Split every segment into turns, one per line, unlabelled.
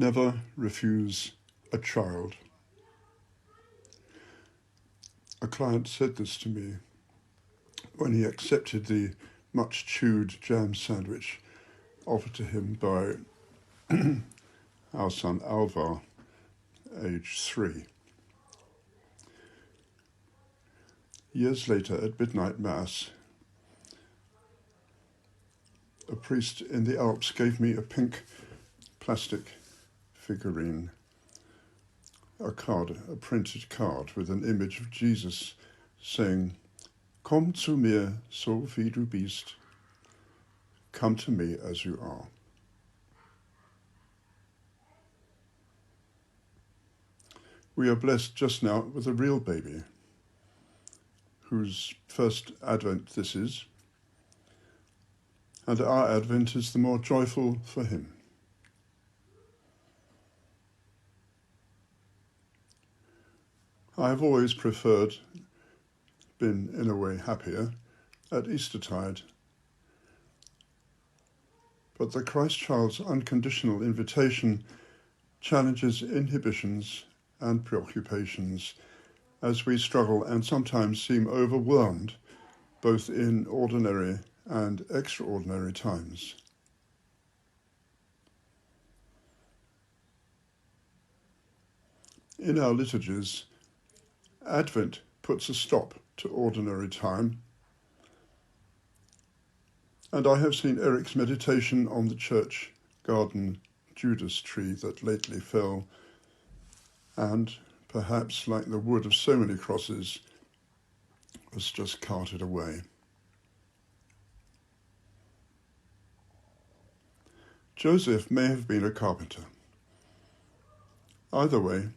Never refuse a child. A client said this to me when he accepted the much-chewed jam sandwich offered to him by our son Alvar, age 3. Years later, at midnight mass, a priest in the Alps gave me a pink plastic figurine, a printed card with an image of Jesus saying, "Komm zu mir, so wie du bist. Come to me as you are." We are blessed just now with a real baby, whose first Advent this is, and our Advent is the more joyful for him. I have always been in a way happier at Eastertide, but the Christ child's unconditional invitation challenges inhibitions and preoccupations as we struggle and sometimes seem overwhelmed, both in ordinary and extraordinary times. In our liturgies, Advent puts a stop to ordinary time, and I have seen Eric's meditation on the church garden Judas tree that lately fell, and perhaps, like the wood of so many crosses, was just carted away. Joseph may have been a carpenter. Either way,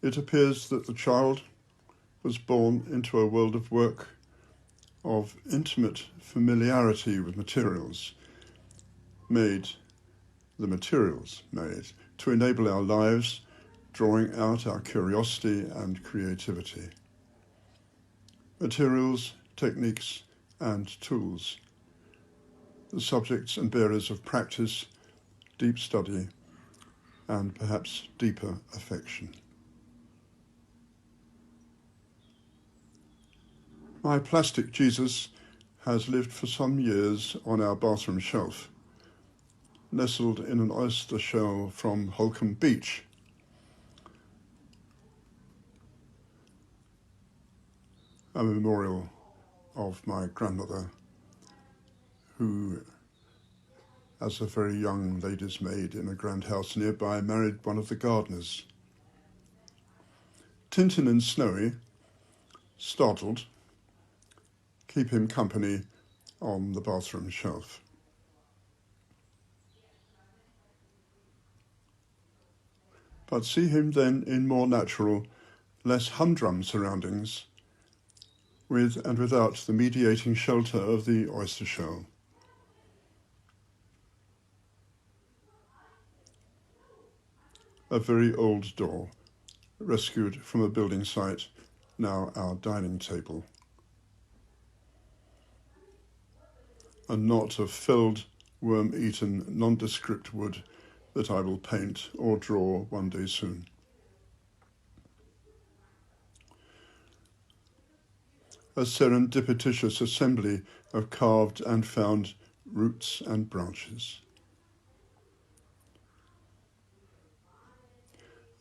it appears that the child was born into a world of work, of intimate familiarity with materials made to enable our lives, drawing out our curiosity and creativity. Materials, techniques, and tools, the subjects and bearers of practice, deep study, and perhaps deeper affection. My plastic Jesus has lived for some years on our bathroom shelf, nestled in an oyster shell from Holcombe Beach. A memorial of my grandmother, who, as a very young lady's maid in a grand house nearby, married one of the gardeners. Tintin and Snowy, startled, keep him company on the bathroom shelf. But see him then in more natural, less humdrum surroundings, with and without the mediating shelter of the oyster shell. A very old door, rescued from a building site, now our dining table. A knot of felled, worm-eaten, nondescript wood that I will paint or draw one day soon. A serendipitous assembly of carved and found roots and branches.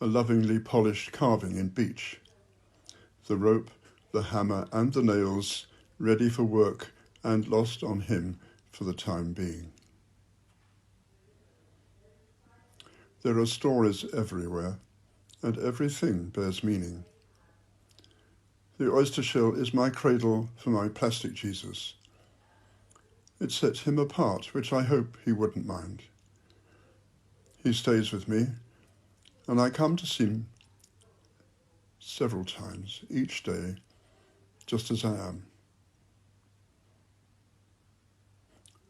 A lovingly polished carving in beech. The rope, the hammer, and the nails ready for work and lost on him for the time being. There are stories everywhere, and everything bears meaning. The oyster shell is my cradle for my plastic Jesus. It sets him apart, which I hope he wouldn't mind. He stays with me, and I come to see him several times each day, just as I am.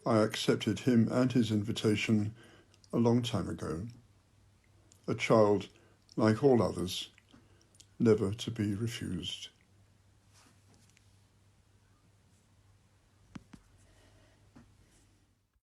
I accepted him and his invitation a long time ago, a child like all others, never to be refused.